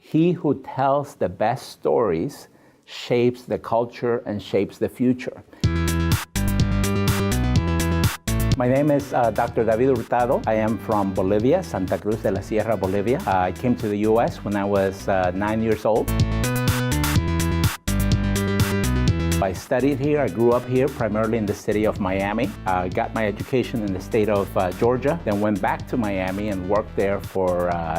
He who tells the best stories shapes the culture and shapes the future. My name is Dr. David Hurtado. I am from Bolivia, Santa Cruz de la Sierra, Bolivia. I came to the U.S. when I was 9 years old. I studied here. I grew up here, primarily in the city of Miami. I got my education in the state of Georgia, then went back to Miami and worked there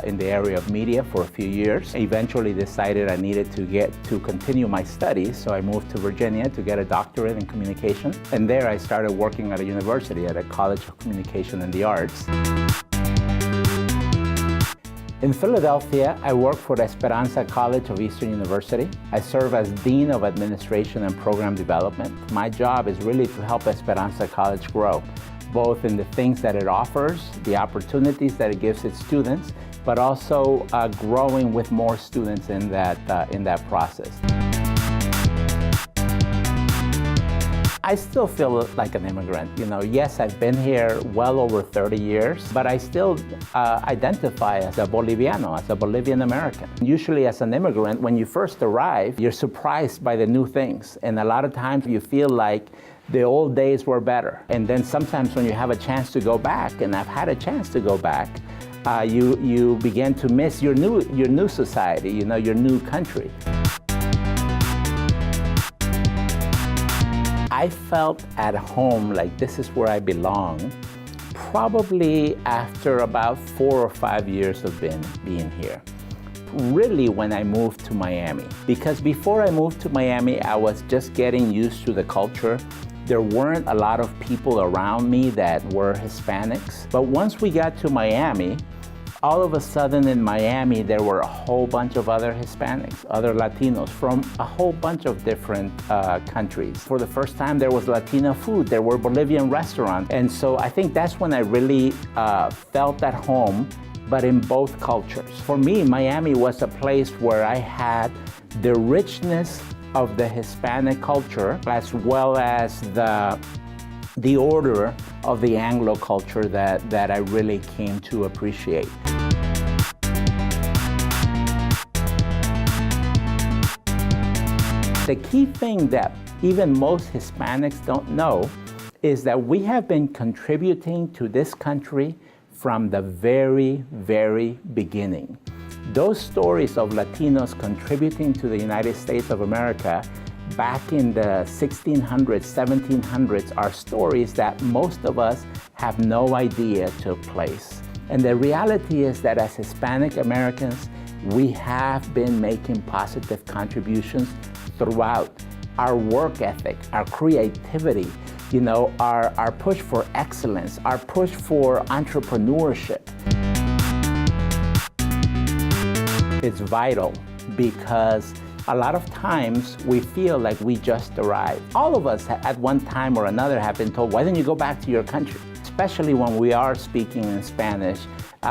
in the area of media for a few years. Eventually decided I needed to continue my studies, so I moved to Virginia to get a doctorate in communication. And there I started working at a university, at a College of Communication and the Arts. In Philadelphia, I work for the Esperanza College of Eastern University. I serve as Dean of Administration and Program Development. My job is really to help Esperanza College grow, both in the things that it offers, the opportunities that it gives its students, but also growing with more students in that process. I still feel like an immigrant. Yes, I've been here well over 30 years, but I still identify as a Boliviano, as a Bolivian American. Usually as an immigrant, when you first arrive, you're surprised by the new things. And a lot of times you feel like the old days were better. And then sometimes when you have a chance to go back, and I've had a chance to go back, you begin to miss your new society, your new country. I felt at home, like this is where I belong, probably after about 4 or 5 years of being here. Really when I moved to Miami. Because before I moved to Miami, I was just getting used to the culture. There weren't a lot of people around me that were Hispanics. But once we got to Miami, all of a sudden in Miami, there were a whole bunch of other Hispanics, other Latinos from a whole bunch of different countries. For the first time, there was Latino food, there were Bolivian restaurants. And so I think that's when I really felt at home, but in both cultures. For me, Miami was a place where I had the richness of the Hispanic culture, as well as the order of the Anglo culture that I really came to appreciate. The key thing that even most Hispanics don't know is that we have been contributing to this country from the very, very beginning. Those stories of Latinos contributing to the United States of America back in the 1600s, 1700s are stories that most of us have no idea took place. And the reality is that as Hispanic Americans, we have been making positive contributions throughout. Our work ethic, our creativity, our push for excellence, our push for entrepreneurship. It's vital because a lot of times we feel like we just arrived. All of us at one time or another have been told, why don't you go back to your country? Especially when we are speaking in Spanish,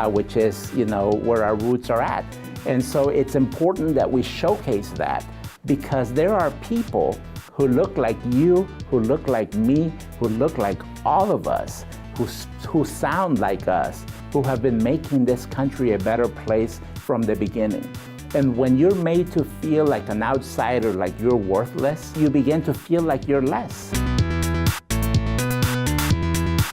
which is where our roots are at. And so it's important that we showcase that, because there are people who look like you, who look like me, who look like all of us, who sound like us, who have been making this country a better place from the beginning. And when you're made to feel like an outsider, like you're worthless, you begin to feel like you're less.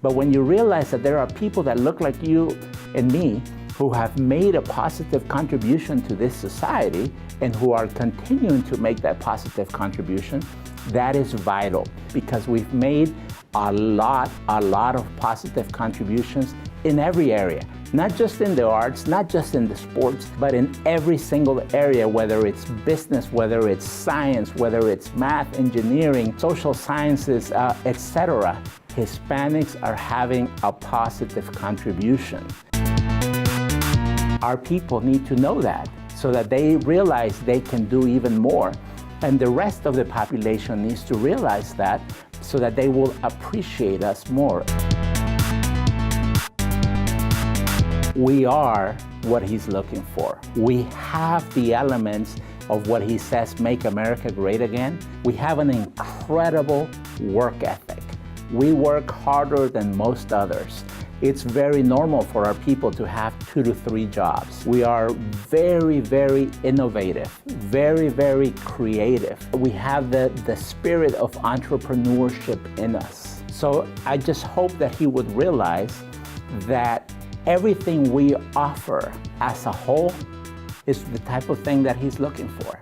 But when you realize that there are people that look like you and me, who have made a positive contribution to this society and who are continuing to make that positive contribution, that is vital, because we've made a lot of positive contributions in every area. Not just in the arts, not just in the sports, but in every single area, whether it's business, whether it's science, whether it's math, engineering, social sciences, etc. Hispanics are having a positive contribution. Our people need to know that so that they realize they can do even more. And the rest of the population needs to realize that so that they will appreciate us more. We are what he's looking for. We have the elements of what he says make America great again. We have an incredible work ethic. We work harder than most others. It's very normal for our people to have 2 to 3 jobs. We are very, very innovative, very, very creative. We have the spirit of entrepreneurship in us. So I just hope that he would realize that everything we offer as a whole is the type of thing that he's looking for.